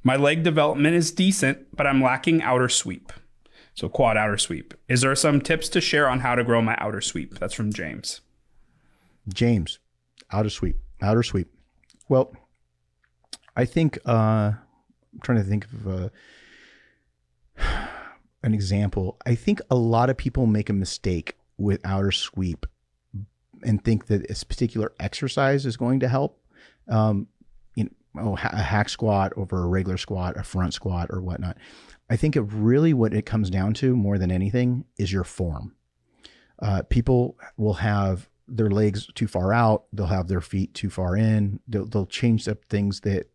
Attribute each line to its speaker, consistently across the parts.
Speaker 1: My leg development is decent, but I'm lacking outer sweep. So quad outer sweep. Is there some tips to share on how to grow my outer sweep? That's from James.
Speaker 2: James, outer sweep. Well, I think, I'm trying to think of an example. I think a lot of people make a mistake with outer sweep and think that this particular exercise is going to help. A hack squat over a regular squat, a front squat or whatnot. I think what it comes down to more than anything is your form. People will have their legs too far out. They'll have their feet too far in. They'll change up things that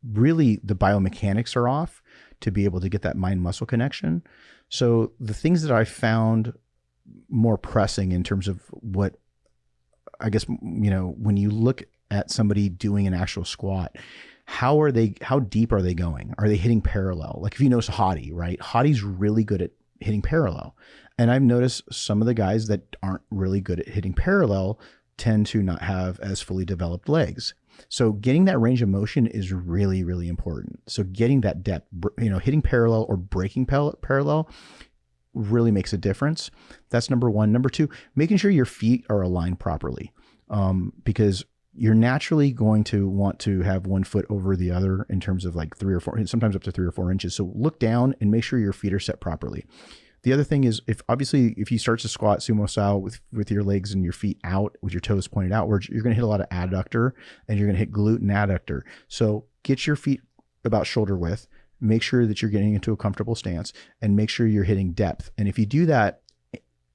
Speaker 2: really the biomechanics are off to be able to get that mind muscle connection. So the things that I found more pressing in terms of what, I guess, when you look at somebody doing an actual squat, how deep are they going? Are they hitting parallel? Like if you notice Hottie, right? Hottie's really good at hitting parallel. And I've noticed some of the guys that aren't really good at hitting parallel tend to not have as fully developed legs. So getting that range of motion is really, really important. So getting that depth, hitting parallel or breaking parallel really makes a difference. That's number one. Number two, making sure your feet are aligned properly, because you're naturally going to want to have one foot over the other in terms of like 3 or 4, sometimes up to 3 or 4 inches. So look down and make sure your feet are set properly. The other thing is if you start to squat sumo style with your legs and your feet out, with your toes pointed outwards, you're going to hit a lot of adductor and you're going to hit glute and adductor. So get your feet about shoulder width, make sure that you're getting into a comfortable stance, and make sure you're hitting depth. And if you do that,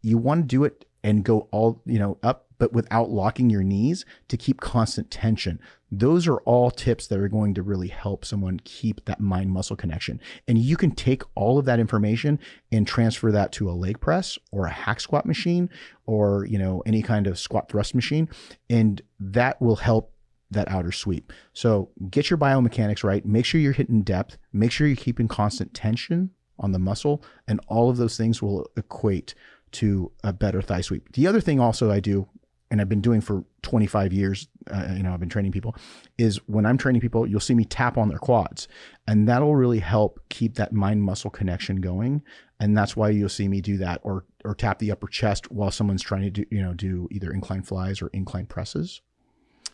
Speaker 2: you want to do it and go all, up, but without locking your knees to keep constant tension. Those are all tips that are going to really help someone keep that mind muscle connection. And you can take all of that information and transfer that to a leg press or a hack squat machine or, any kind of squat thrust machine. And that will help that outer sweep. So get your biomechanics right. Make sure you're hitting depth. Make sure you're keeping constant tension on the muscle. And all of those things will equate to a better thigh sweep. The other thing also I do, and I've been doing for 25 years, I've been training people, is when I'm training people, you'll see me tap on their quads, and that'll really help keep that mind muscle connection going. And that's why you'll see me do that, or tap the upper chest while someone's trying to do either incline flies or incline presses.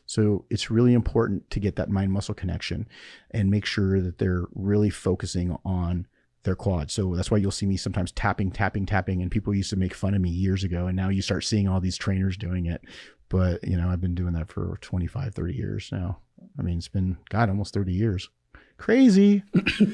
Speaker 2: So it's really important to get that mind muscle connection and make sure that they're really focusing on their quads. So that's why you'll see me sometimes tapping, and people used to make fun of me years ago. And now you start seeing all these trainers doing it. But, I've been doing that for 25, 30 years now. I mean, it's been, God, almost 30 years. Crazy.